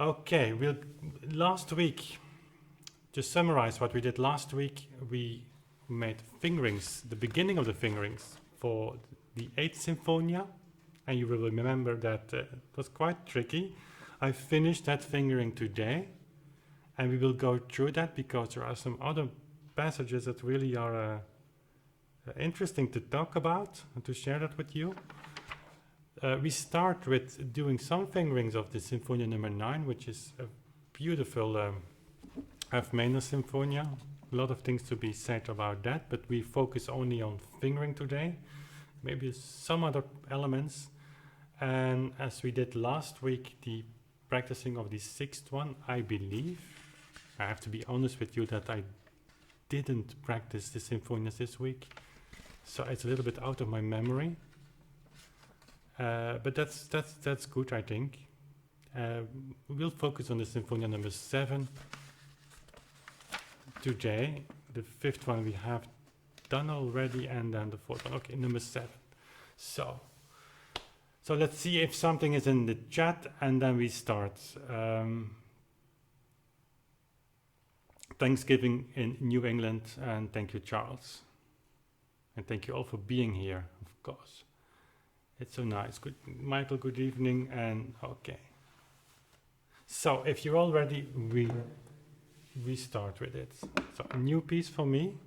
Okay, last week, to summarize what we did last week, we made fingerings, the beginning of the fingerings for the 8th Symphonia, and you will remember that it was quite tricky. I finished that fingering today, and we will go through that because there are some other passages that really are interesting to talk about and to share that with you. We start with doing some fingerings of the Sinfonia number 9, which is a beautiful F minor Symphonia. A lot of things to be said about that, but we focus only on fingering today. Maybe some other elements. And as we did last week, the practicing of the 6th one, I believe, I have to be honest with you that I didn't practice the Sinfonias this week. So it's a little bit out of my memory. But that's good, I think. We'll focus on the Sinfonia number 7 today. The 5th one we have done already, and then the 4th one. Okay, number 7. So let's see if something is in the chat, and then we start. Thanksgiving in New England, and thank you, Charles. And thank you all for being here, of course. It's so nice. Good, Michael, good evening, and okay. So if you're all ready, we start with it. So a new piece for me.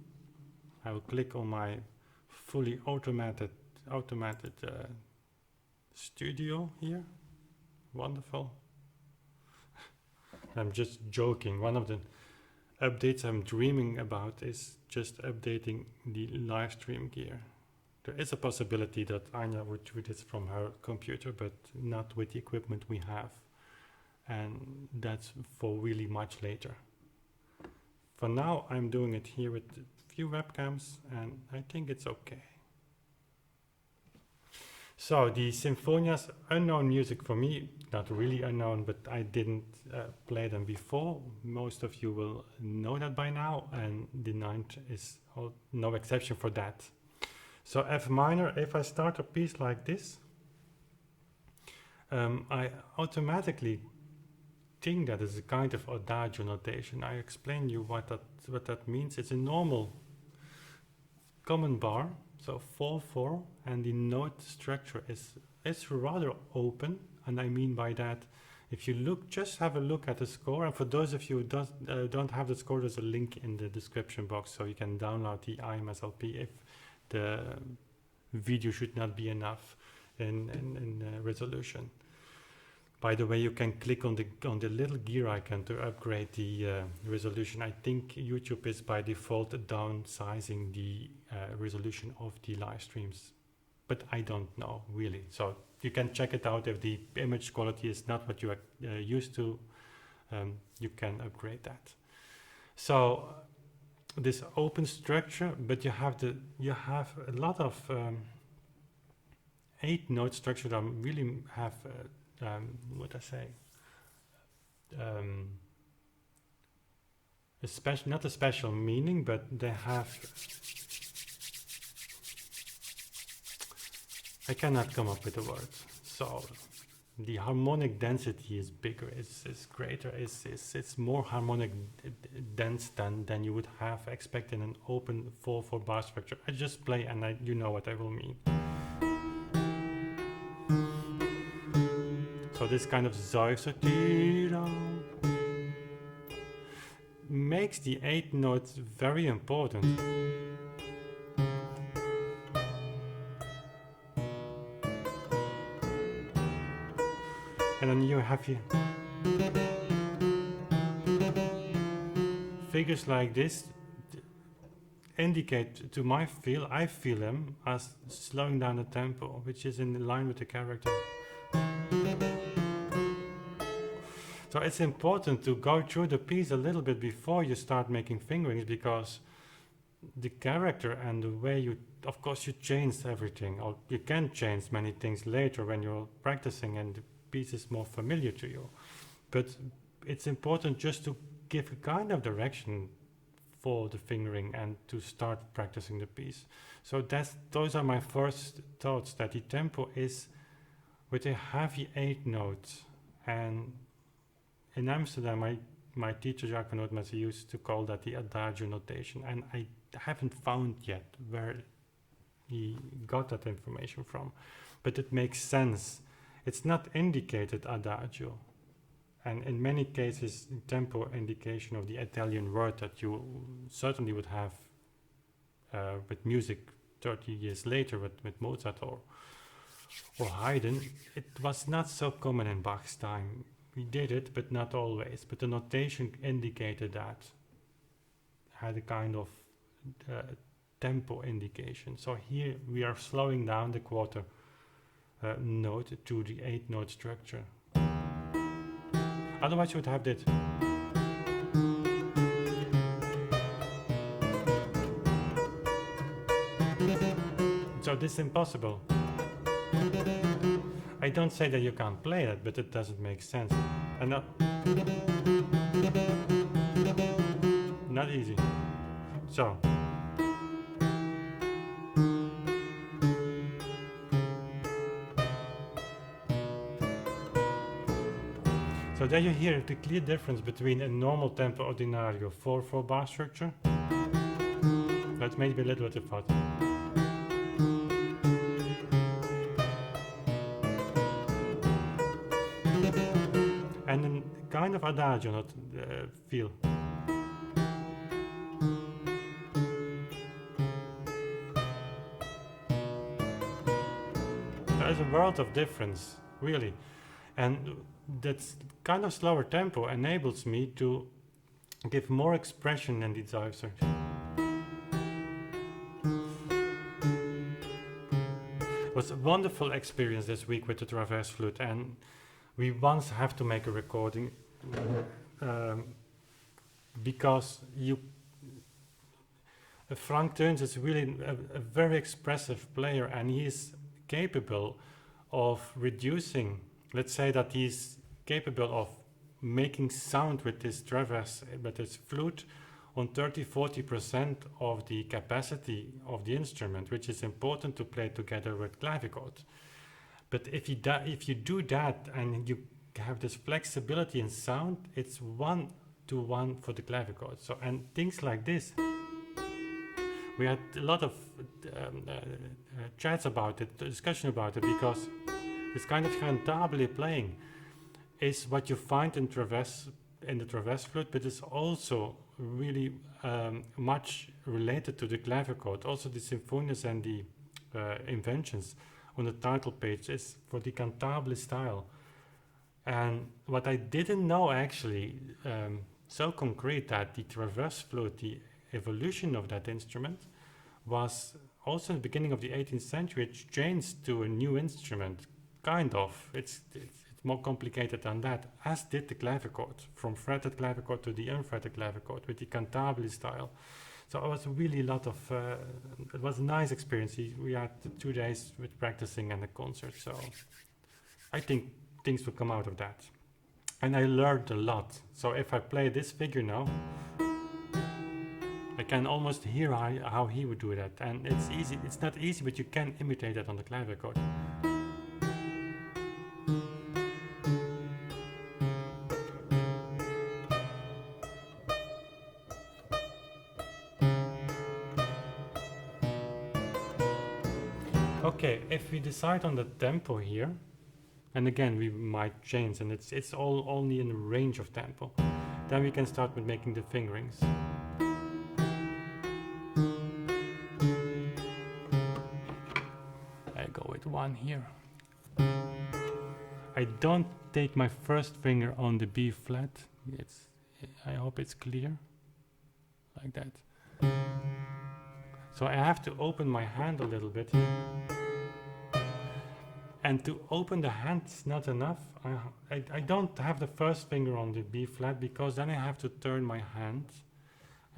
I will click on my fully automated studio here. Wonderful. I'm just joking. One of the updates I'm dreaming about is just updating the live stream gear. There is a possibility that Anya would do this from her computer, but not with the equipment we have. And that's for really much later. For now, I'm doing it here with a few webcams, and I think it's okay. So the Sinfonias, unknown music for me, not really unknown, but I didn't play them before. Most of you will know that by now, and the 9th is no exception for that. So F minor, if I start a piece like this, I automatically think that is a kind of adagio notation. I explain you what that means. It's a normal common bar, so 4/4, and the note structure is rather open. And I mean by that, if you look, just have a look at the score. And for those of you who don't have the score, there's a link in the description box, so you can download the IMSLP if the video should not be enough in resolution. By the way, you can click on the little gear icon to upgrade the resolution. I think YouTube is by default downsizing the resolution of the live streams, but I don't know really. So you can check it out. If the image quality is not what you are used to, you can upgrade that. So this open structure, but you have a lot of 8-note structure that really have what I say, not a special meaning, but they have. I cannot come up with a word. So the harmonic density is bigger, is greater, it's more harmonic dense than you would have expected in an open 4/4 bar structure. I just play, and you know what I will mean. So this kind of Seufzer makes the 8 notes very important. And then you have here figures like this indicate to my feel, I feel them as slowing down the tempo, which is in line with the character. So it's important to go through the piece a little bit before you start making fingerings, because the character and the way you, of course, you change everything, or you can change many things later when you're practicing and the piece is more familiar to you. But it's important just to give a kind of direction for the fingering and to start practicing the piece. So those are my first thoughts, that the tempo is with a heavy 8 note, and in Amsterdam, my teacher Jacques van Oudtmesse used to call that the adagio notation, and I haven't found yet where he got that information from, but it makes sense. It's not indicated adagio, and in many cases tempo indication of the Italian word that you certainly would have with music 30 years later with Mozart or Haydn. It was not so common in Bach's time. We did it, but not always. But the notation indicated that, had a kind of tempo indication. So here we are slowing down the quarter note to the 8-note structure. Otherwise you would have that. So this is impossible. I don't say that you can't play it, but it doesn't make sense. And not easy. So there you hear the clear difference between a normal tempo ordinario 4/4 bar structure. That's maybe a little bit of fun. And then kind of adagio not feel. There's a world of difference, really. And that kind of slower tempo enables me to give more expression in the dive section. It was a wonderful experience this week with the traverse flute, and we once have to make a recording because Frank Teuns is really a very expressive player, and he is capable of reducing. Let's say that he's capable of making sound with this traverse, with his flute, on 30–40% of the capacity of the instrument, which is important to play together with clavichord. But if you do that and you have this flexibility in sound, it's 1-to-1 for the clavichord. So, and things like this, we had a lot of chats about it, discussion about it, because this kind of cantabile playing is what you find in the traverse flute, but it's also really much related to the clavichord. Also the Sinfonias and the inventions on the title page is for the cantabile style. And what I didn't know actually, so concrete, that the traverse flute, the evolution of that instrument, was also in the beginning of the 18th century. It changed to a new instrument, kind of. It's more complicated than that, as did the clavichord, from fretted clavichord to the unfretted clavichord with the cantabile style. So it was really a lot of, it was a nice experience. We had 2 days with practicing and a concert, so I think things will come out of that. And I learned a lot. So if I play this figure now, I can almost hear how he would do that. And it's easy, it's not easy, but you can imitate that on the clavichord. Okay, if we decide on the tempo here, and again we might change, and it's all only in the range of tempo, then we can start with making the fingerings. I go with 1 here. I don't take my first finger on the B flat. I hope it's clear, like that. So I have to open my hand a little bit. And to open the hand is not enough. I don't have the first finger on the B flat, because then I have to turn my hand.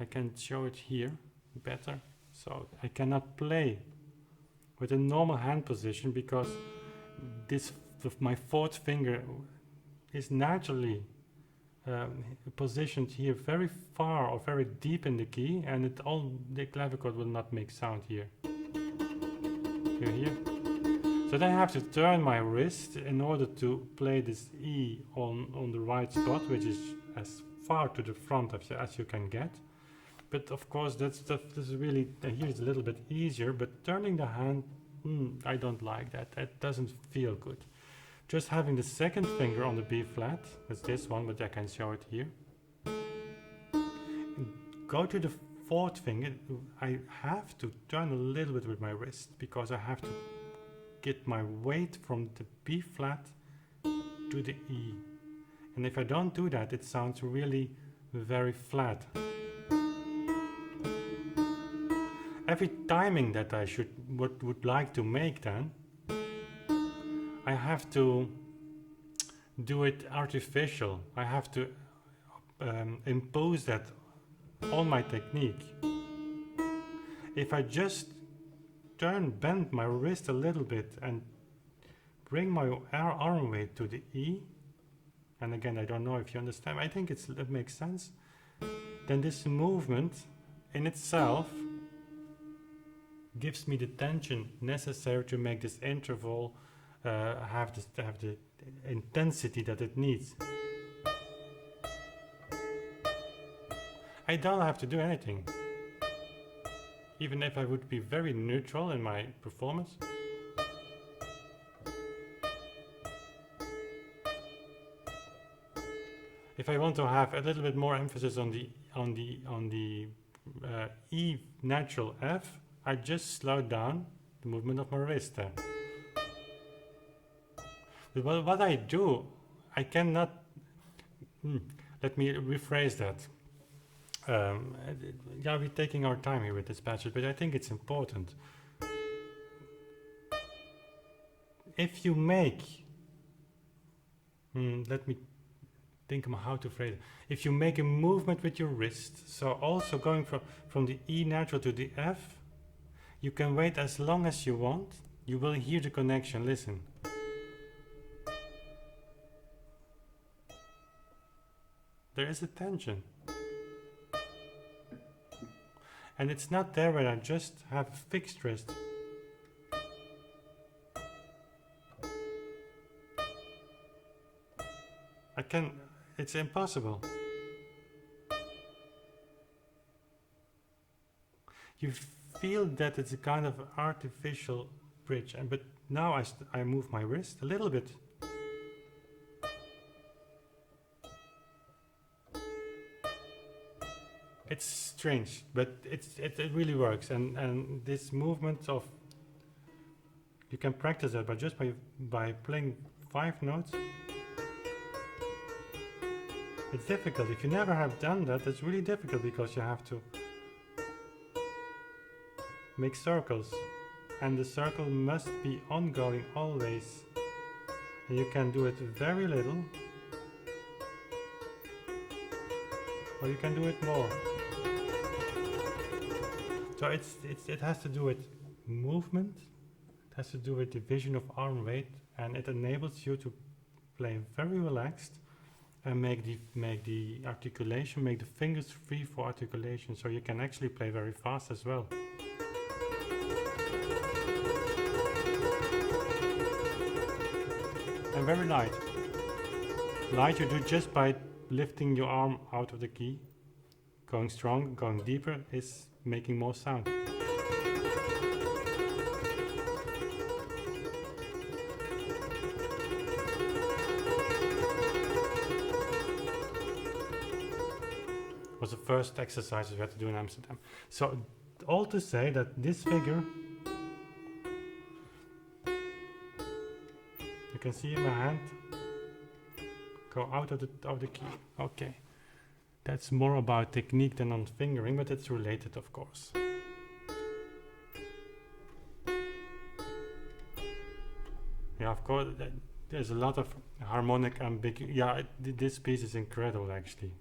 I can show it here better. So I cannot play with a normal hand position, because my 4th finger is naturally positioned here very far or very deep in the key, and the clavichord will not make sound here. You hear? So then I have to turn my wrist in order to play this E on the right spot, which is as far to the front as you can get. But of course that stuff is really, here it's a little bit easier, but turning the hand, I don't like that. That doesn't feel good. Just having the second finger on the B flat, that's this one, but I can show it here. Go to the fourth finger. I have to turn a little bit with my wrist because I have to get my weight from the B flat to the E. And if I don't do that, it sounds really very flat. Every timing that I would like to make then, I have to do it artificial. I have to impose that on my technique. If I just bend my wrist a little bit and bring my arm weight to the E, and again I don't know if you understand, I think it makes sense, then this movement in itself gives me the tension necessary to make this interval have the intensity that it needs. I don't have to do anything. Even if I would be very neutral in my performance. If I want to have a little bit more emphasis on the E natural F, I just slow down the movement of my wrist there. But what I do, I cannot. Let me rephrase that. Yeah, we're taking our time here with this passage, but I think it's important. If you make, let me think of how to phrase it. If you make a movement with your wrist, so also going from the E natural to the F, you can wait as long as you want. You will hear the connection. Listen. There is a tension. And it's not there when I just have a fixed wrist. It's impossible. You feel that it's a kind of artificial bridge, but now I move my wrist a little bit. It's strange, but it really works, and this movement of, you can practice that by playing 5 notes. It's difficult. If you never have done that, it's really difficult because you have to make circles, and the circle must be ongoing always, and you can do it very little, or you can do it more. So it has to do with movement, it has to do with division of arm weight, and it enables you to play very relaxed and make the articulation, make the fingers free for articulation, so you can actually play very fast as well. And very light. Light you do just by lifting your arm out of the key. Going strong, going deeper is making more sound. Was the first exercise we had to do in Amsterdam. So all to say that this figure, you can see in my hand, go out of the key. Okay. That's more about technique than on fingering, but it's related, of course. Yeah, of course, there's a lot of harmonic ambiguity. Yeah, this piece is incredible, actually.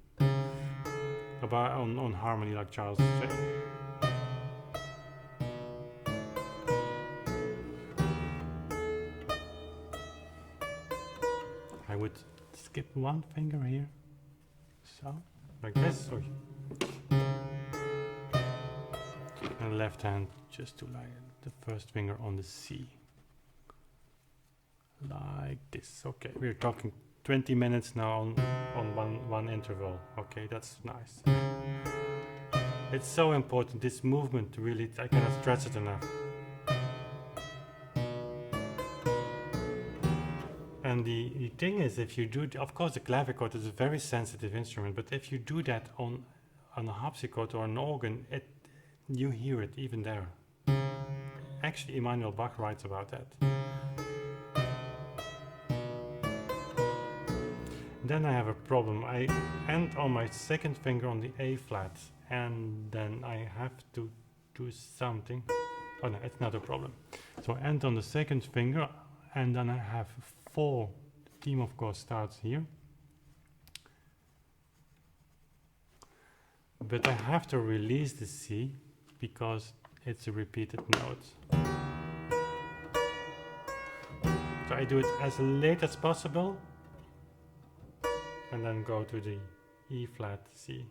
About on harmony, like Charles was saying. I would skip one finger here, so. Like this, and left hand just to lie the first finger on the C. like this. Okay, we're talking 20 minutes now on one interval. Okay, that's nice. It's so important, this movement, really, I cannot stress it enough. And the thing is, if you do, of course the clavichord is a very sensitive instrument, but if you do that on a harpsichord or an organ, you hear it even there. Actually, Immanuel Bach writes about that. Then I have a problem. I end on my second finger on the A flat, and then I have to do something. Oh no, it's not a problem. So I end on the second finger, and then I have 4. The theme, of course, starts here. But I have to release the C because it's a repeated note. So I do it as late as possible, and then go to the E flat C.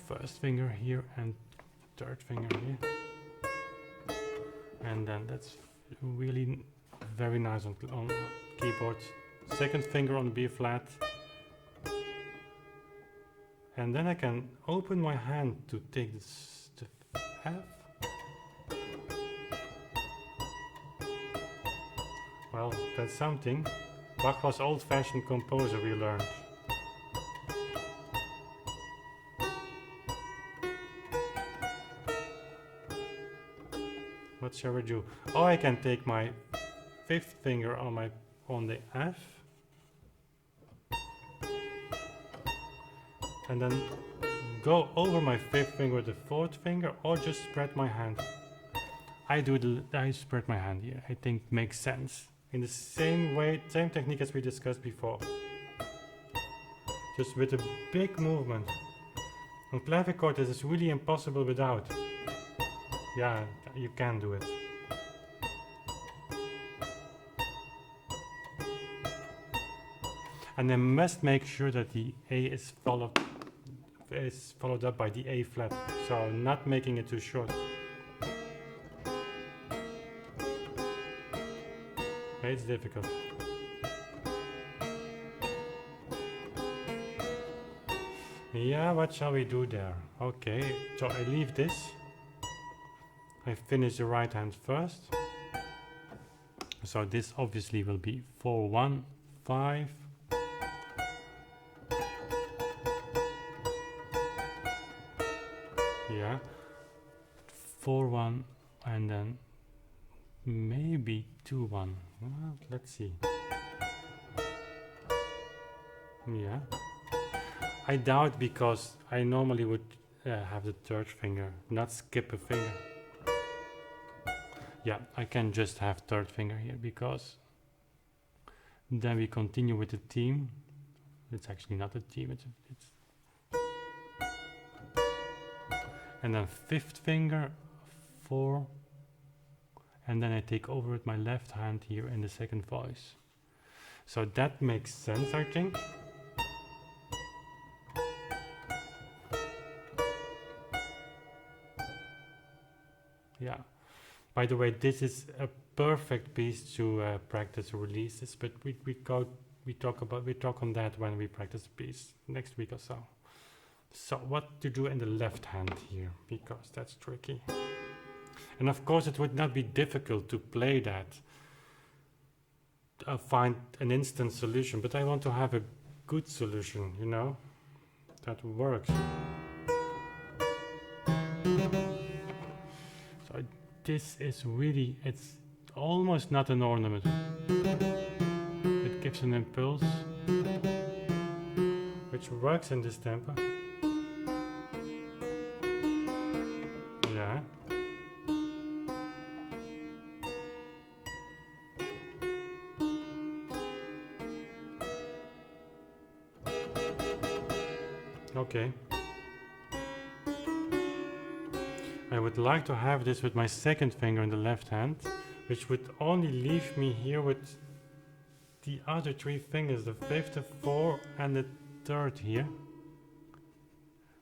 First finger here and third finger here. And then that's really very nice on keyboard. Second finger on B flat. And then I can open my hand to take this to F. Well, that's something. Bach was old-fashioned composer, we learned. What shall we do? Oh, I can take my 5th finger on the F, and then go over my 5th finger with the 4th finger, or just spread my hand. I spread my hand here. I think makes sense. In the same way, same technique as we discussed before. Just with a big movement. On clavichord, this is really impossible without. Yeah, you can do it. And I must make sure that the A is followed up by the A flat, so not making it too short. It's difficult. Yeah, what shall we do there? Okay, so I leave this. I finish the right hand first. So this obviously will be 4-1, 5. Yeah, 4-1, and then maybe 2-1. Well, let's see. Yeah. I doubt, because I normally would have the 3rd finger, not skip a finger. Yeah, I can just have 3rd finger here, because then we continue with the theme. It's actually not a theme, it's and then 5th finger, 4. And then I take over with my left hand here in the second voice. So that makes sense, I think. Yeah. By the way, this is a perfect piece to practice releases, but we talk on that when we practice the piece next week or so. So what to do in the left hand here, because that's tricky. And of course it would not be difficult to play that, find an instant solution, but I want to have a good solution, you know, that works. So this is really, it's almost not an ornament. It gives an impulse, which works in this tempo. Yeah. Okay. I would like to have this with my 2nd finger in the left hand, which would only leave me here with the other 3 fingers, the 5th, the 4th and the 3rd here.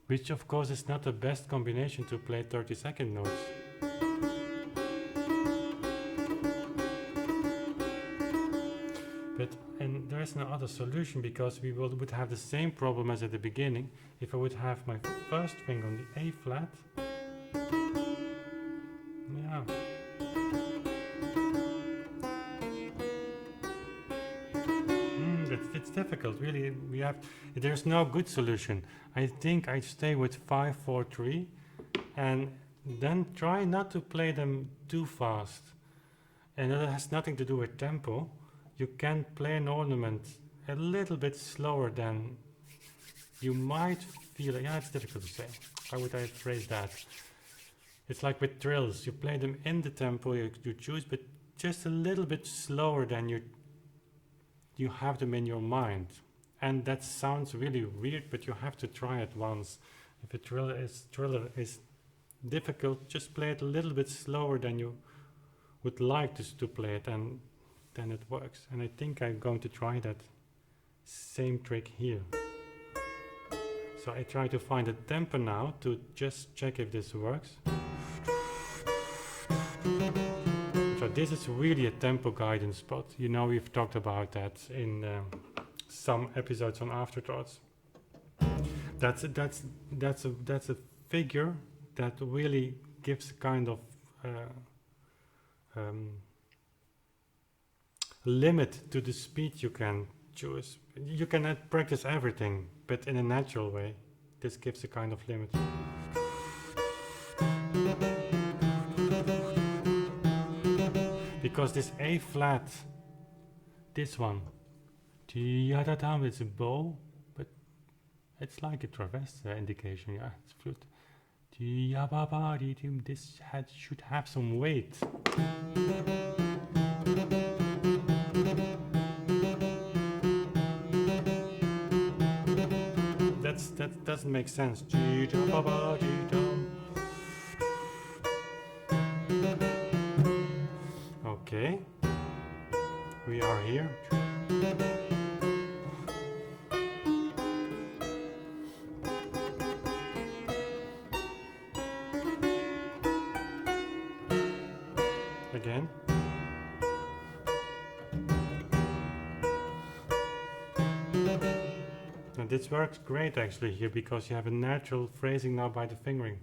Which of course is not the best combination to play 32nd notes. And there is no other solution, because we would have the same problem as at the beginning. If I would have my first finger on the A flat, yeah, it's difficult, really. There's no good solution. I think I'd stay with 5, 4, 3, and then try not to play them too fast. And that has nothing to do with tempo. You can play an ornament a little bit slower than you might feel. Yeah, it's difficult to say. How would I phrase that? It's like with trills. You play them in the tempo you choose, but just a little bit slower than you have them in your mind. And that sounds really weird, but you have to try it once. If a triller is difficult, just play it a little bit slower than you would like to play it, and then it works. And I think I'm going to try that same trick here. So I try to find a tempo now to just check if this works. So this is really a tempo guidance spot. You know, we've talked about that in some episodes on Afterthoughts. That's a figure that really gives kind of limit to the speed you can choose. You can practice everything, but in a natural way. This gives a kind of limit. Because this A flat, this one, it's a bow, but it's like a traverse indication. Yeah, it's flute. This should have some weight. That doesn't make sense. Okay, we are here. Again. And this works great actually here, because you have a natural phrasing now by the fingering.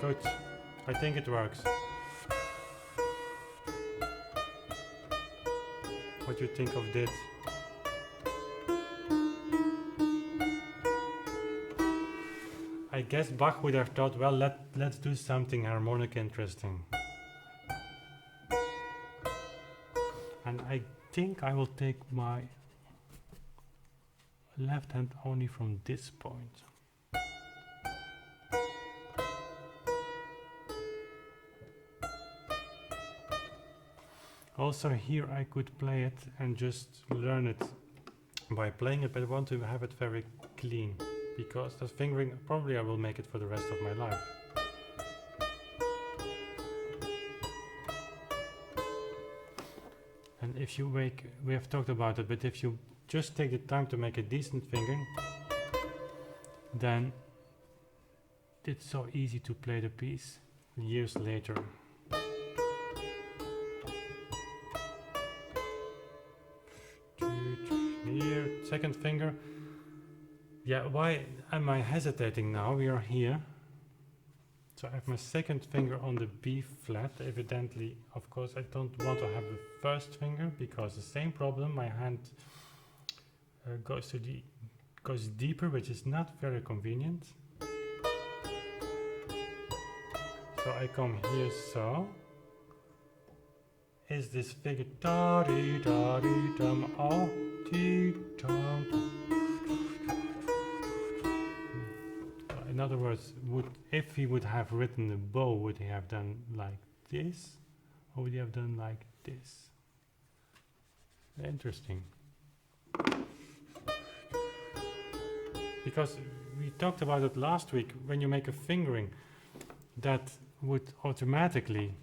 Good. I think it works. What do you think of this? I guess Bach would have thought, well, let's do something harmonic interesting. And I think I will take my left hand only from this point. Also here I could play it and just learn it by playing it, but I want to have it very clean, because that fingering, probably I will make it for the rest of my life. And if you we have talked about it, but if you just take the time to make a decent fingering, then it's so easy to play the piece years later. Here, second finger. Yeah, why am I hesitating now? We are here. So I have my second finger on the B flat. Evidently, of course, I don't want to have the first finger, because the same problem, my hand goes deeper, which is not very convenient. So I come here, so. Is this figure da-dee-da-dee-dum, oh, dee-dum. In other words, if he would have written the bow, would he have done like this, or would he have done like this? Interesting. Because we talked about it last week, when you make a fingering, that would automatically,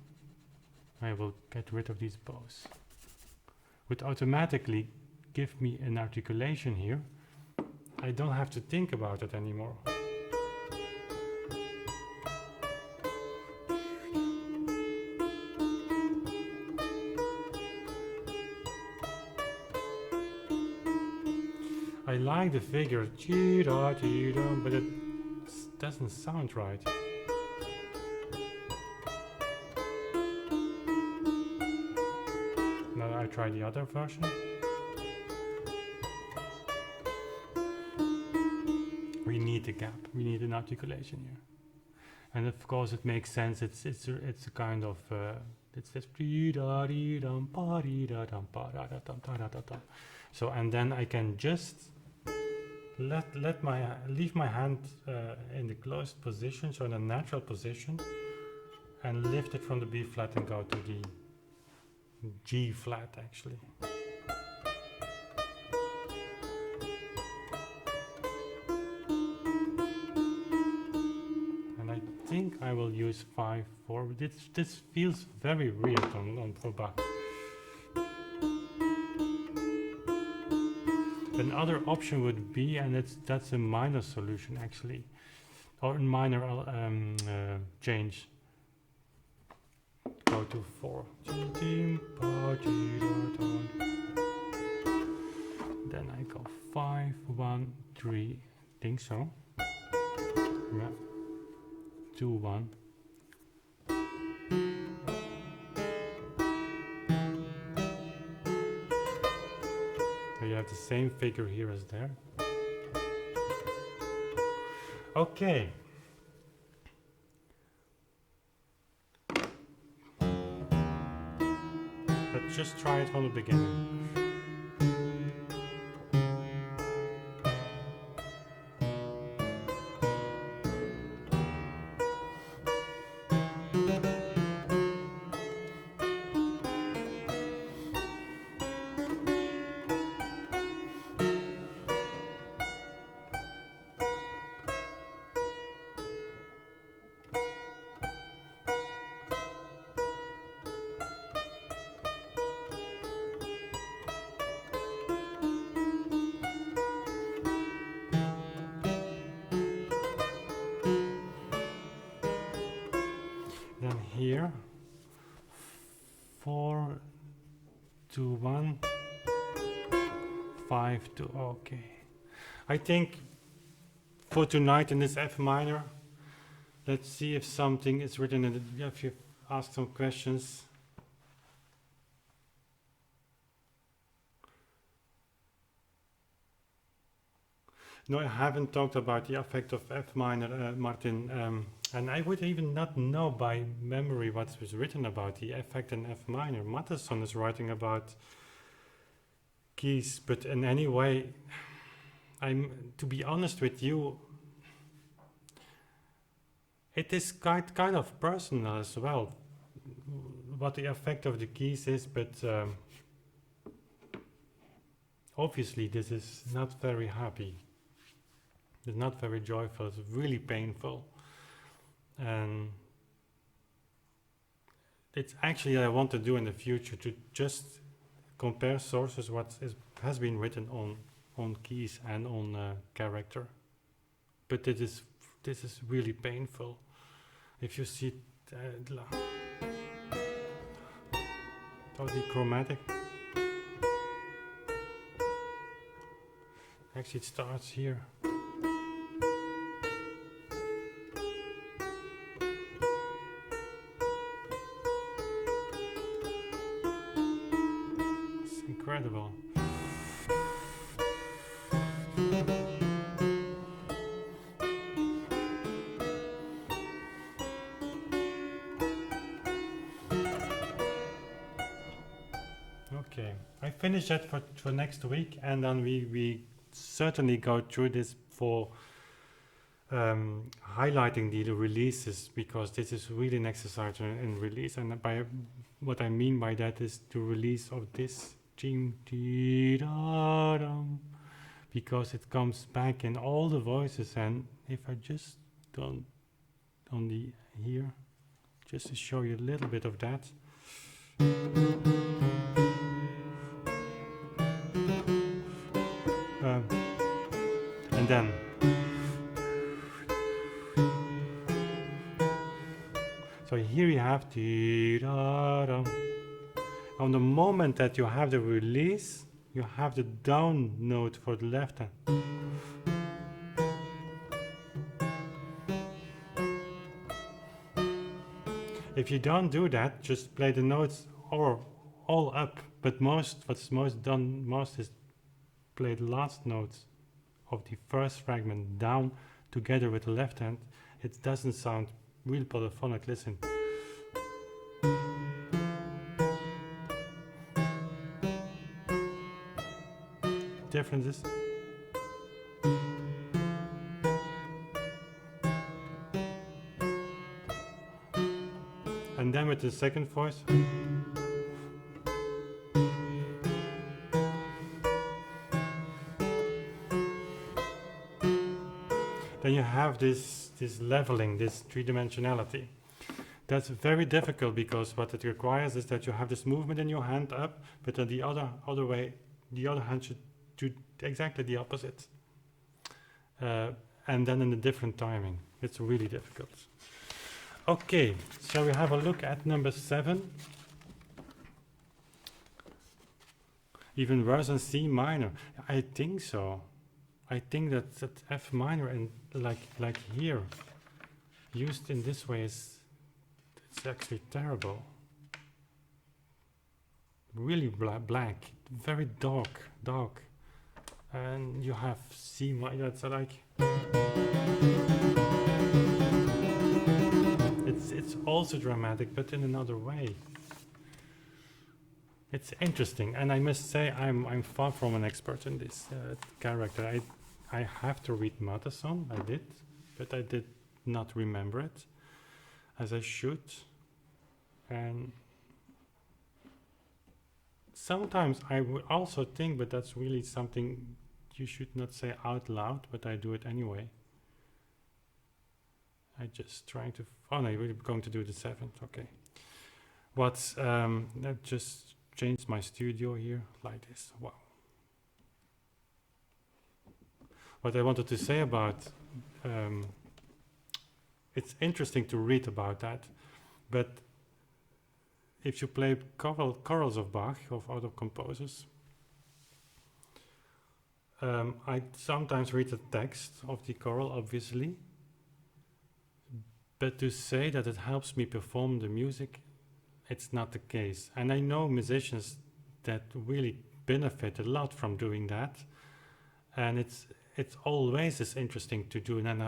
I will get rid of these bows, would automatically give me an articulation here I don't have to think about it anymore. I like the figure, but it doesn't sound right. Now I try the other version. We need a gap. We need an articulation here, and of course it makes sense. It's a kind of it's this. So and then I can just leave my hand in the closed position, so in a natural position, and lift it from the B flat and go to the G flat actually. And I think I will use 5/4. This feels very weird for Bach. Another option would be, and that's a minor solution actually, or a minor change. Go to 4. Then I go 5, 1, 3. Think so. Yeah. 2, 1. You have the same figure here as there. Okay. Let's just try it from the beginning. Then here, 4, 2, 1, 5, 2. Okay. I think for tonight in this F minor, let's see if something is written in it. If you ask some questions. No, I haven't talked about the effect of F minor, Martin. And I would even not know by memory what was written about the effect in F minor. Matteson is writing about keys, but in any way, to be honest with you, it is kind of personal as well, what the effect of the keys is, but obviously this is not very happy. It's not very joyful, it's really painful. And it's actually I want to do in the future, to just compare sources has been written on keys and on character. But this is really painful. If you see totally chromatic. Actually it starts here. Incredible. Okay, I finish that for next week, and then we certainly go through this for highlighting the releases, because this is really an exercise in release, and by what I mean by that is the release of this because it comes back in all the voices. And if I just don't on the here, just to show you a little bit of that. and then. So here you have the da-da. On the moment that you have the release, you have the down note for the left hand. If you don't do that, just play the notes all up. But what's most is play the last notes of the first fragment down together with the left hand. It doesn't sound real polyphonic. Listen. Differences. And then with the second voice. Then you have this leveling, this three-dimensionality. That's very difficult because what it requires is that you have this movement in your hand up, but then the other way, the other hand should do exactly the opposite. And then in a different timing. It's really difficult. Okay, shall we have a look at number 7? Even worse than C minor. I think so. I think that F minor and like here, used in this way it's actually terrible. Really blank, very dark. And you have C minor, that's like... It's also dramatic, but in another way. It's interesting, and I must say I'm far from an expert in this character. I have to read Mattheson, I did, but I did not remember it as I should. And sometimes I would also think, but that's really something you should not say out loud, but I do it anyway. I just trying to... Oh no, we're going to do the 7th, okay. That just changed my studio here, like this, wow. What I wanted to say about... it's interesting to read about that, but if you play chorals of Bach, of other composers, I sometimes read the text of the choral, obviously, but to say that it helps me perform the music, it's not the case. And I know musicians that really benefit a lot from doing that. And it's always is interesting to do an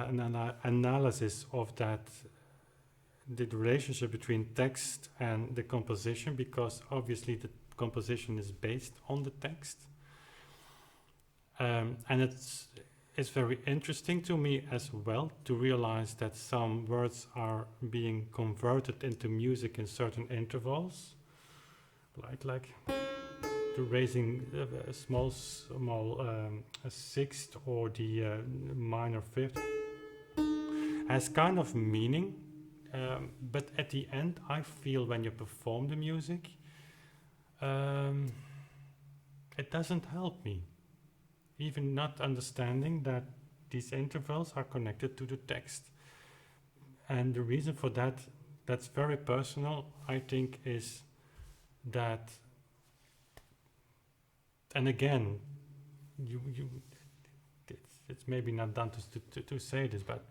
analysis of that, the relationship between text and the composition, because obviously the composition is based on the text. And it's very interesting to me as well to realize that some words are being converted into music in certain intervals, like the raising a small a sixth or the minor fifth has kind of meaning, but at the end I feel when you perform the music, it doesn't help me. Even not understanding that these intervals are connected to the text. And the reason for that, that's very personal, I think, is that, and again, it's maybe not done to say this, but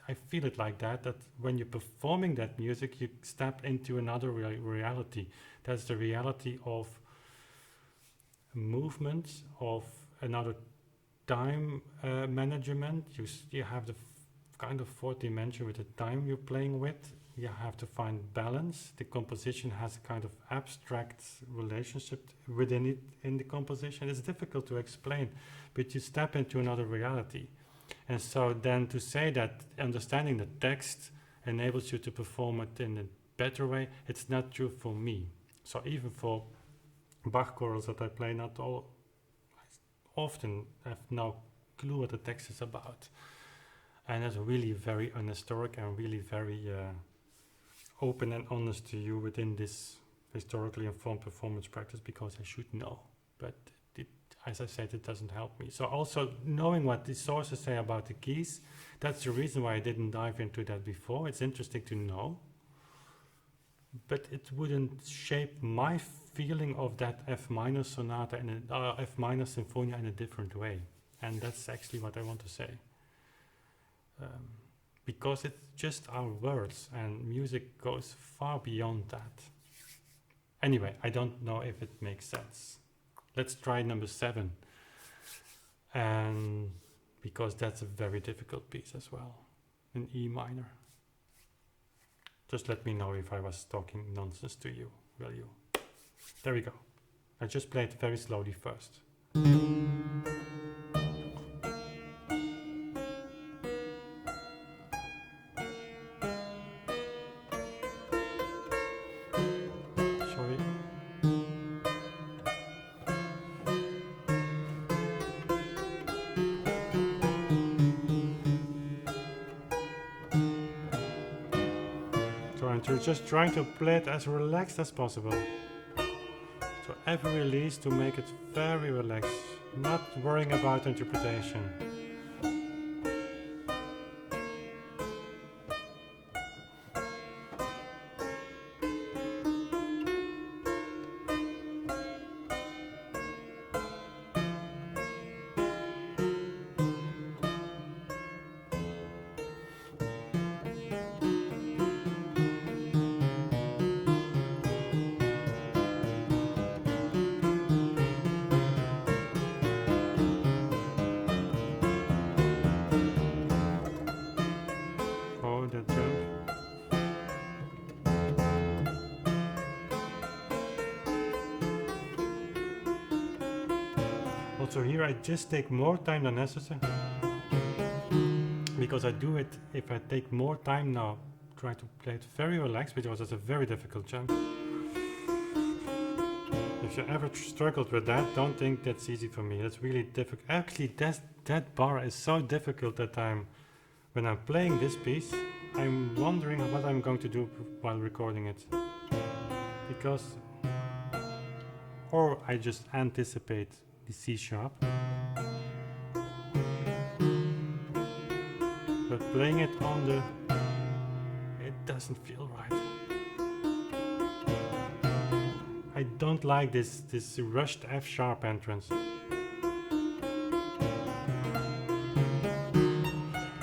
I feel it like that when you're performing that music, you step into another reality. That's the reality of movements, of another time management. You have the kind of fourth dimension with the time you're playing with. You have to find balance. The composition has a kind of abstract relationship within it in the composition. It's difficult to explain, but you step into another reality. And so then to say that understanding the text enables you to perform it in a better way, it's not true for me. So even for Bach chorals that I play, not all often have no clue what the text is about, and that's really very unhistoric and really very open and honest to you within this historically informed performance practice, because I should know, but as I said, it doesn't help me. So also knowing what the sources say about the keys, that's the reason why I didn't dive into that before. It's interesting to know, but it wouldn't shape my feeling of that F minor sonata and F minor Sinfonia in a different way. And that's actually what I want to say. Because it's just our words, and music goes far beyond that. Anyway, I don't know if it makes sense. Let's try number 7. And because that's a very difficult piece as well, in E minor. Just let me know if I was talking nonsense to you, will you? There we go. I just played very slowly first. Just trying to play it as relaxed as possible. So every release to make it very relaxed, not worrying about interpretation. So here I just take more time than necessary, because I do it, if I take more time now, try to play it very relaxed, because it's a very difficult jump. If you ever struggled with that, don't think that's easy for me. That's really difficult. Actually, that bar is so difficult that when I'm playing this piece, I'm wondering what I'm going to do while recording it. Because, or I just anticipate the C sharp, but playing it on it doesn't feel right. I don't like this rushed F sharp entrance.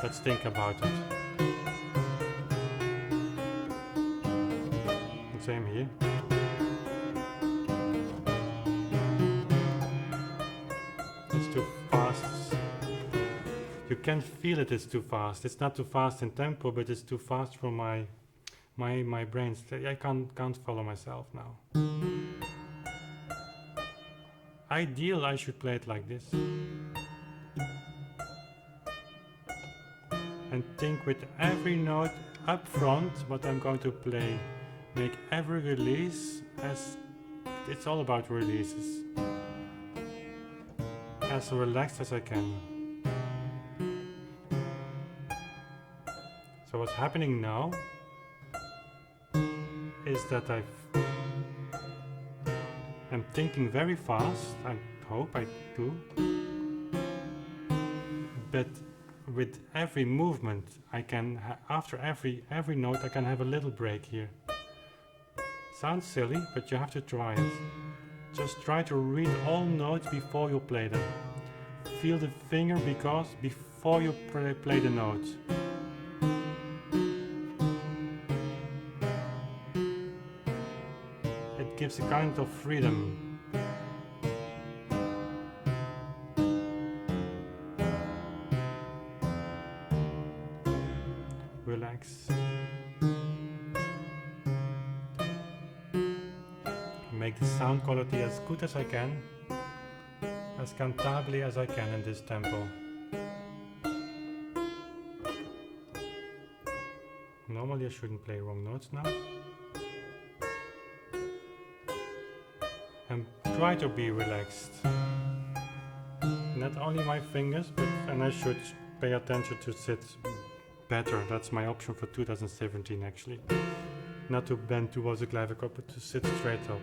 Let's think about it. And same here. Too fast. You can feel it's too fast. It's not too fast in tempo, but it's too fast for my brain. I can't follow myself now. Ideal, I should play it like this. And think with every note up front what I'm going to play. Make every release as it's all about releases. As relaxed as I can. So what's happening now is that I'm thinking very fast. I hope I do. But with every movement, I can after every note, I can have a little break here. Sounds silly, but you have to try it. Just try to read all notes before you play them. Feel the finger before you play the notes. It gives a kind of freedom. Relax. Make the sound quality as good as I can, as cantably as I can in this tempo. Normally I shouldn't play wrong notes now. And try to be relaxed. Not only my fingers, and I should pay attention to sit better. That's my option for 2017 actually. Not to bend towards the clavichord, but to sit straight up.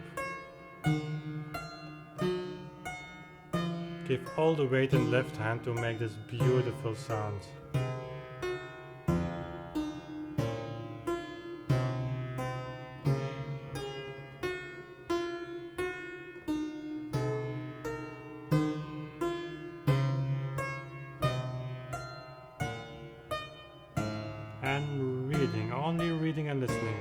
Give all the weight in left hand to make this beautiful sound. And reading, only reading and listening.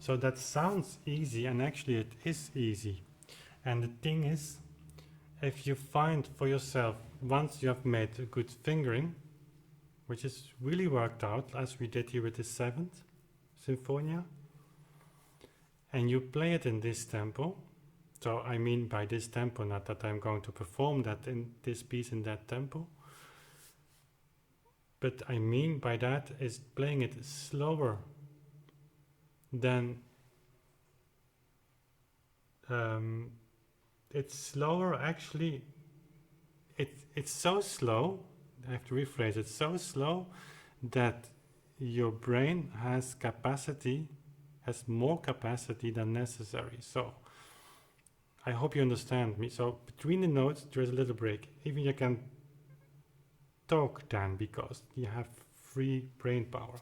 So that sounds easy, and actually it is easy. And the thing is, if you find for yourself, once you have made a good fingering, which is really worked out, as we did here with the 7th Sinfonia, and you play it in this tempo, so I mean by this tempo, not that I'm going to perform that in this piece in that tempo, but I mean by that is playing it slower than it's slower actually. It's so slow, I have to rephrase it, so slow that your brain has more capacity than necessary. So I hope you understand me. So between the notes there's a little break. Even you can talk then because you have free brain power.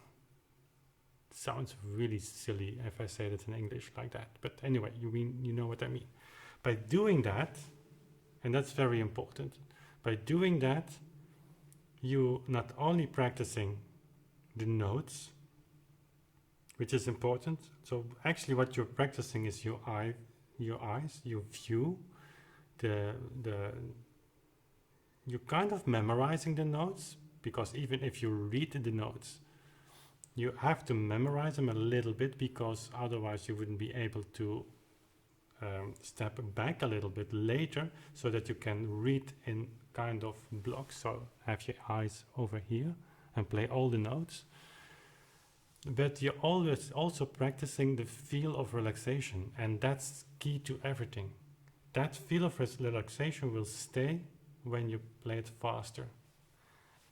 Sounds really silly if I say that in English like that, but anyway, you know what I mean. By doing that, and that's very important, by doing that you not only practicing the notes, which is important. So actually what you're practicing is your eyes, your view, you're kind of memorizing the notes, because even if you read the notes, you have to memorize them a little bit, because otherwise you wouldn't be able to step back a little bit later, so that you can read in kind of blocks. So have your eyes over here and play all the notes. But you're always also practicing the feel of relaxation, and that's key to everything. That feel of relaxation will stay when you play it faster.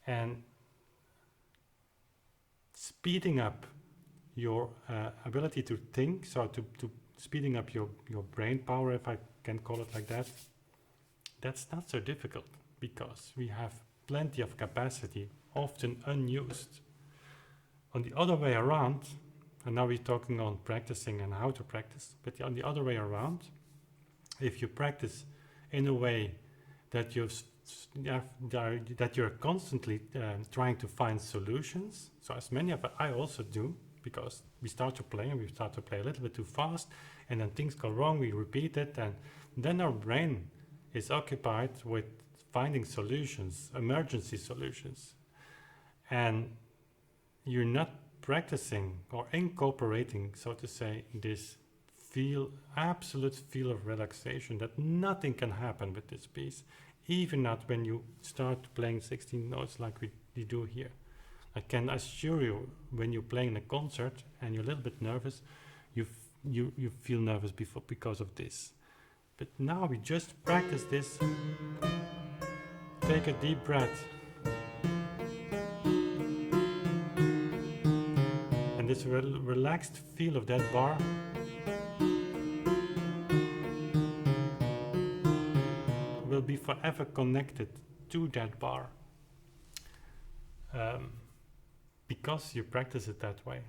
And speeding up your ability to think, so to speeding up your brain power, if I can call it like that, that's not so difficult, because we have plenty of capacity, often unused. On the other way around, and now we're talking on practicing and how to practice, but on the other way around, if you practice in a way that you're constantly trying to find solutions, so as many of I also do, because we start to play and we start to play a little bit too fast, and then things go wrong, we repeat it, and then our brain is occupied with finding solutions, emergency solutions, and you're not practicing or incorporating, so to say, this absolute feel of relaxation, that nothing can happen with this piece, even not when you start playing 16 notes like we you do here. I can assure you, when you're playing a concert and you're a little bit nervous, you feel nervous because of this. But now we just practice this. Take a deep breath. And this relaxed feel of that bar will be forever connected to that bar. Because you practice it that way.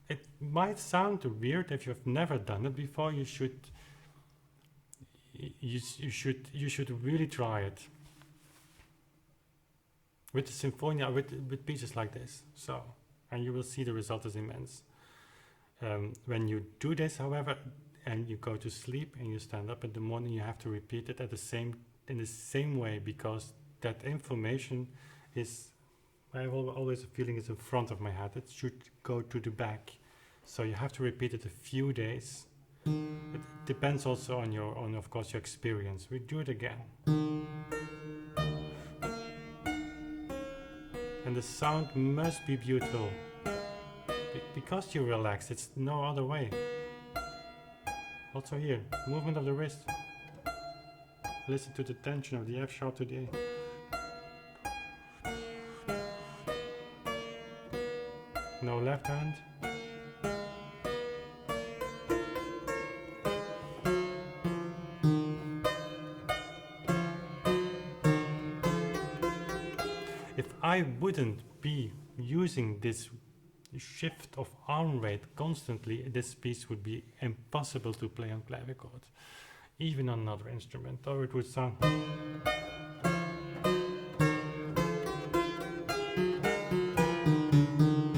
It might sound weird if you've never done it before. You should really try it with the Sinfonia, with pieces like this. So, and you will see the result is immense. When you do this, however, and you go to sleep and you stand up in the morning, you have to repeat it in the same way, because that information is, I have always a feeling it's in front of my head. It should go to the back. So you have to repeat it a few days. It depends also on of course your experience. We do it again. And the sound must be beautiful. Because you relax, it's no other way. Also here, movement of the wrist. Listen to the tension of the F sharp to the A. No left hand. If I wouldn't be using this shift of arm rate constantly, this piece would be impossible to play on clavichord, even on another instrument, or it would sound.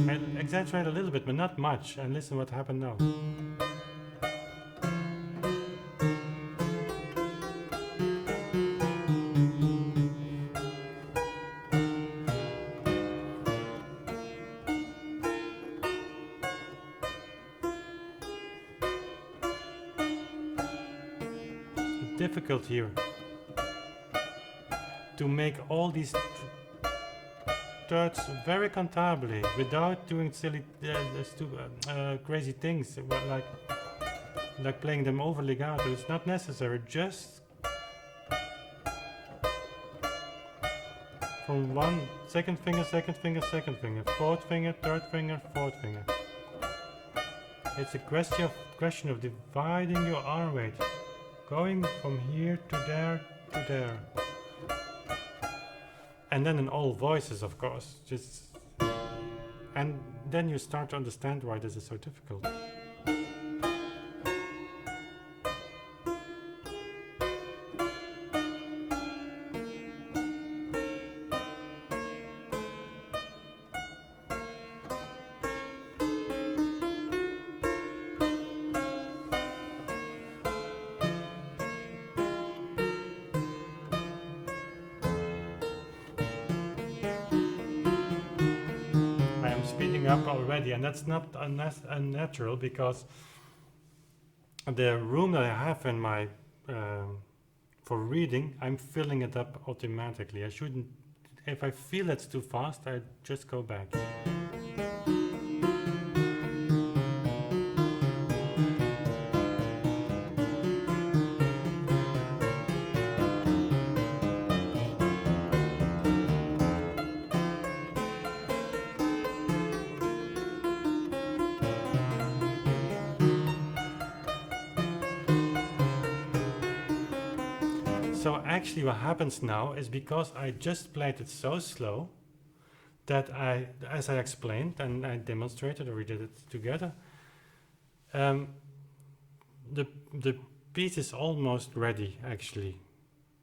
I exaggerate a little bit, but not much, and listen what happened now. Difficult here to make all these thirds very cantably without doing silly, crazy things like playing them over legato. It's not necessary. Just from one second finger, fourth finger, third finger, fourth finger. It's a question of dividing your arm weight. Going from here to there to there. And then in all voices, of course. And then you start to understand why this is so difficult. Speeding up already, and that's not unnatural, because the room that I have in my for reading, I'm filling it up automatically. I shouldn't, if I feel it's too fast, I just go back. So actually what happens now is, because I just played it so slow that as I explained and I demonstrated, or we did it together, the piece is almost ready actually.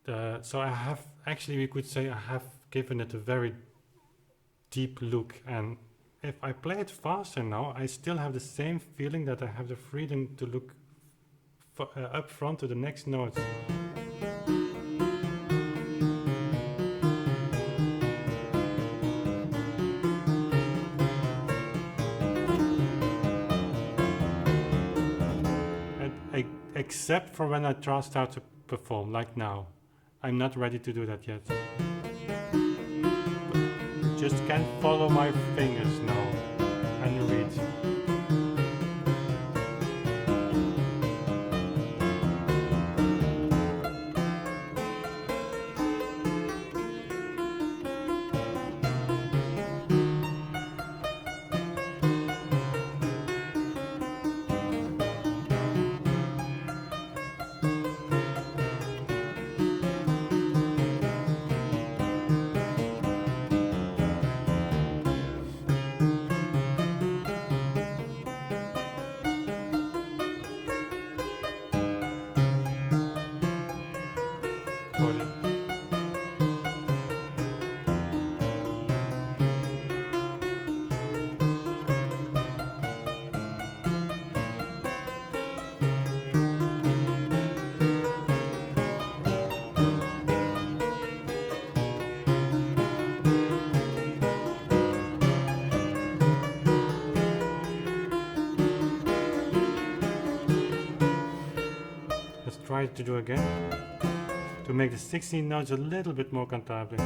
So I have, actually we could say I have given it a very deep look, and if I play it faster now, I still have the same feeling that I have the freedom to look up front to the next notes. Except for when I start to perform, like now. I'm not ready to do that yet. just can't follow my fingers now and read. Let's try to do again to make the 16 notes a little bit more cantabile.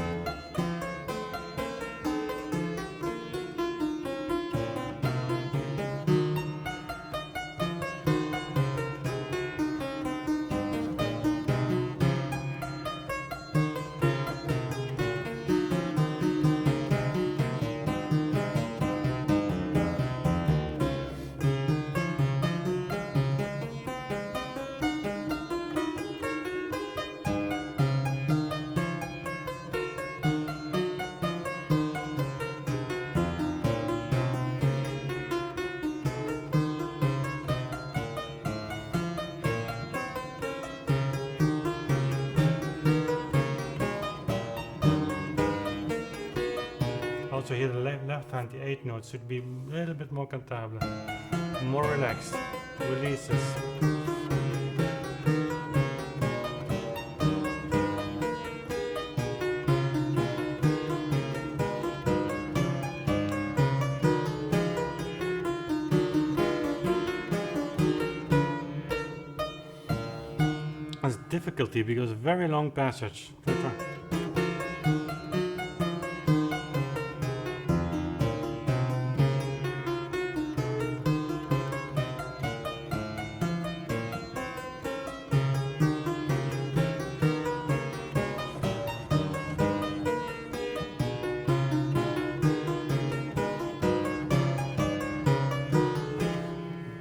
Also here the left hand, the 8 notes should be a little bit more cantabile, more relaxed, releases. That's difficulty because very long passage.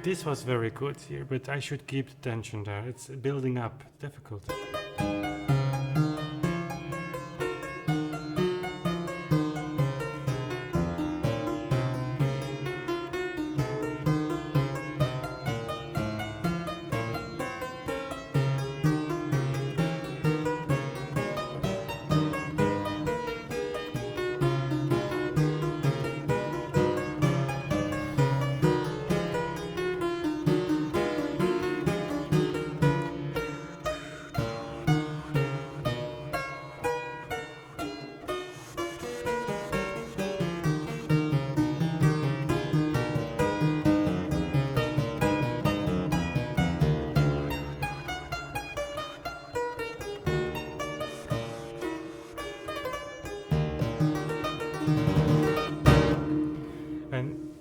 This was very good here, but I should keep the tension there. It's building up, difficult.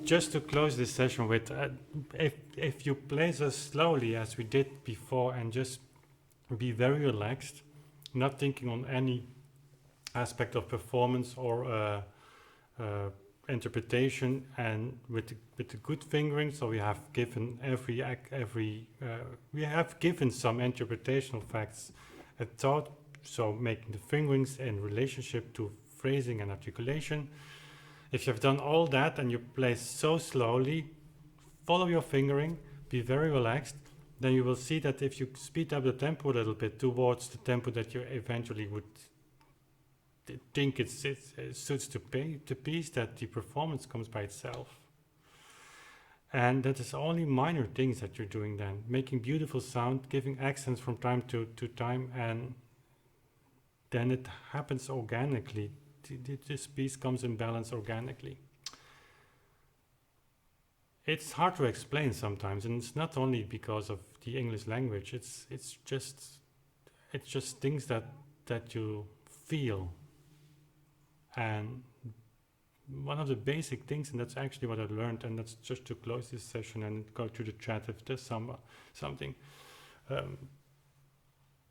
Just to close this session with, if you play so slowly as we did before and just be very relaxed, not thinking on any aspect of performance or interpretation, and with the good fingering, so we have given we have given some interpretational facts a thought, so making the fingerings in relationship to phrasing and articulation. If you've done all that and you play so slowly, follow your fingering, be very relaxed, then you will see that if you speed up the tempo a little bit towards the tempo that you eventually would think it suits the piece, that the performance comes by itself. And that is only minor things that you're doing then, making beautiful sound, giving accents from time to time, and then it happens organically. This piece comes in balance organically. It's hard to explain sometimes, and it's not only because of the English language. It's just things that you feel, and one of the basic things, and that's actually what I learned, and that's just to close this session and go to the chat if there's something.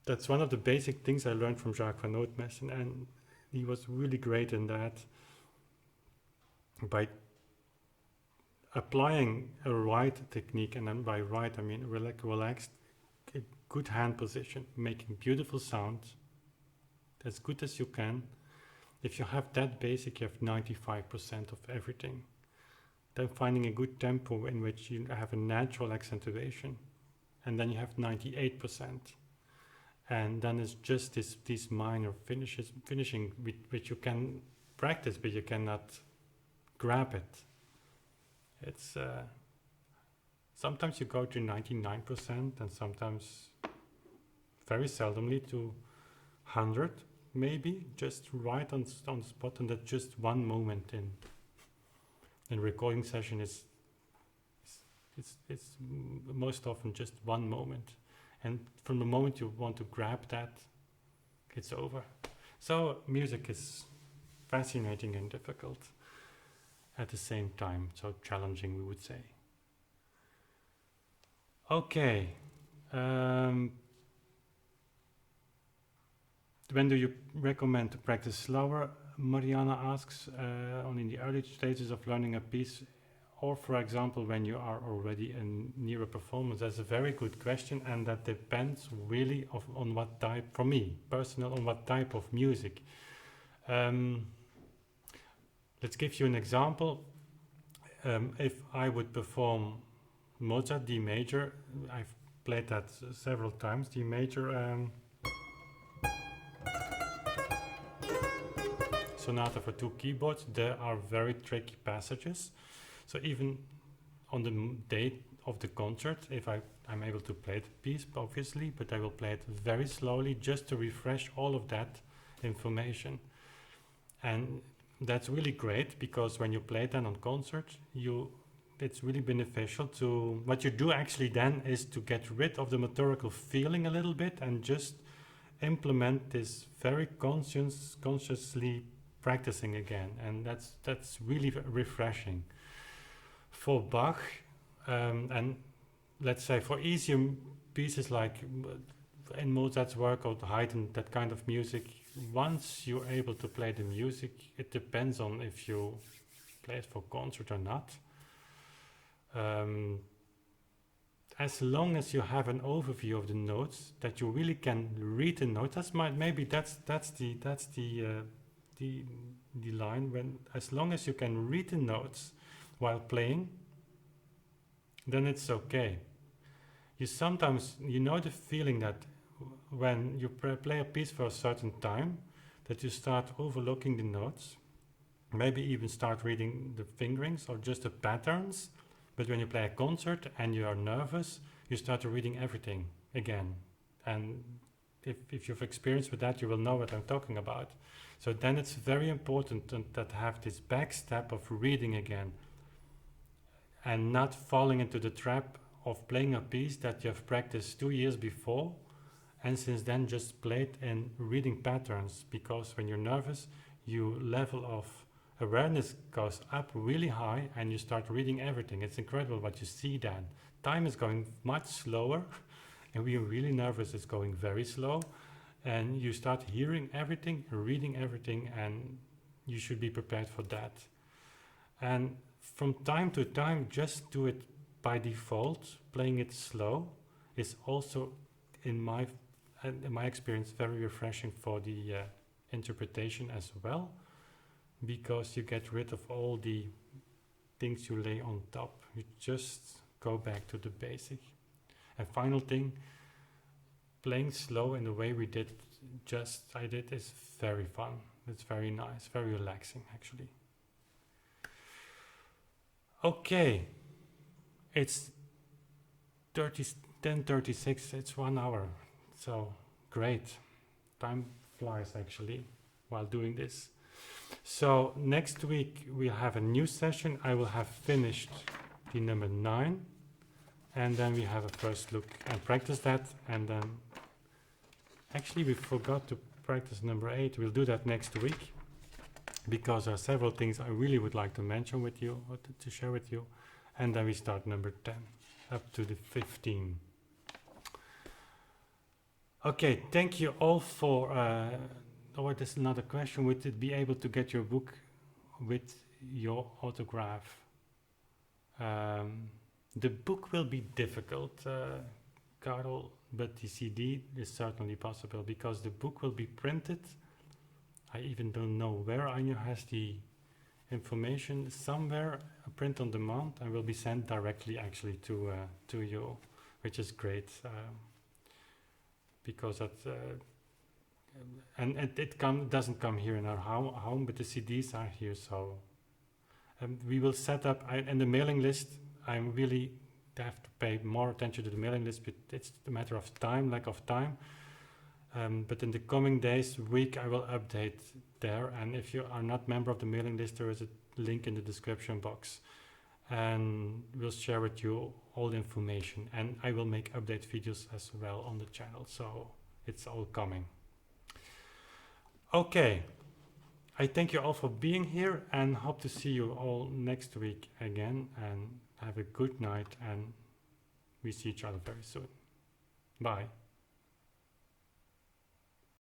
That's one of the basic things I learned from Jacques van Nootmessen, and he was really great in that. By applying a right technique, and then by right I mean relaxed, a good hand position, making beautiful sounds, as good as you can. If you have that basic, you have 95% of everything. Then finding a good tempo in which you have a natural accentuation, and then you have 98%. And then it's just these minor finishing which you can practice, but you cannot grab it. It's sometimes you go to 99%, and sometimes very seldomly to 100, maybe just right on the spot, and that's just one moment in recording session is it's most often just one moment, and from the moment you want to grab that, it's over. So music is fascinating and difficult at the same time, so challenging, we would say. Okay. When do you recommend to practice slower? Mariana asks, on in the early stages of learning a piece, or for example when you are already near a performance. That's a very good question, and that depends really on what type, for me personal, on what type of music. Let's give you an example. If I would perform Mozart D major, I've played that several times, D major sonata for 2 keyboards. There are very tricky passages, so even on the day of the concert, if I'm able to play the piece, obviously, but I will play it very slowly just to refresh all of that information. And that's really great, because when you play that on concert, it's really beneficial to, what you do actually then is to get rid of the motorical feeling a little bit and just implement this very consciously practicing again, and that's really refreshing. For Bach, and let's say for easier pieces like in Mozart's work or Haydn, that kind of music, once you're able to play the music, it depends on if you play it for concert or not. As long as you have an overview of the notes, that you really can read the notes, that's the line. When as long as you can read the notes while playing, then it's okay. You sometimes, you know the feeling that when you play a piece for a certain time, that you start overlooking the notes, maybe even start reading the fingerings or just the patterns. But when you play a concert and you are nervous, you start reading everything again. And if you've experienced with that, you will know what I'm talking about. So then it's very important that have this back step of reading again, and not falling into the trap of playing a piece that you have practiced 2 years before, and since then just played in reading patterns, because when you're nervous, your level of awareness goes up really high and you start reading everything. It's incredible what you see then. Time is going much slower, and when you're really nervous, it's going very slow, and you start hearing everything, reading everything, and you should be prepared for that. And from time to time, just do it by default. Playing it slow is also, in my experience, very refreshing for the interpretation as well, because you get rid of all the things you lay on top. You just go back to the basic. And final thing, playing slow in the way I did is very fun. It's very nice, very relaxing actually. Okay, it's 10:36, it's 1 hour, so great. Time flies actually while doing this. So next week we'll have a new session. I will have finished the number 9, and then we have a first look and practice that, and then actually we forgot to practice number 8. We'll do that next week. because there are several things I really would like to mention with you, or to share with you. And then we start number 10 up to the 15. Okay, thank you all for, oh, there's another question. Would it be able to get your book with your autograph? The book will be difficult, Karel, but the CD is certainly possible because the book will be printed. I even don't know where Anja has the information. Somewhere, a print on demand, and will be sent directly actually to you, which is great. Because that, and it doesn't come here in our home, but the CDs are here, so we will set up, in the mailing list, I'm really have to pay more attention to the mailing list, but it's a matter of time, lack of time. But in the coming days, week, I will update there, and if you are not member of the mailing list, there is a link in the description box, and we'll share with you all the information, and I will make update videos as well on the channel, so it's all coming. Okay, I thank you all for being here and hope to see you all next week again, and have a good night, and we see each other very soon. Bye.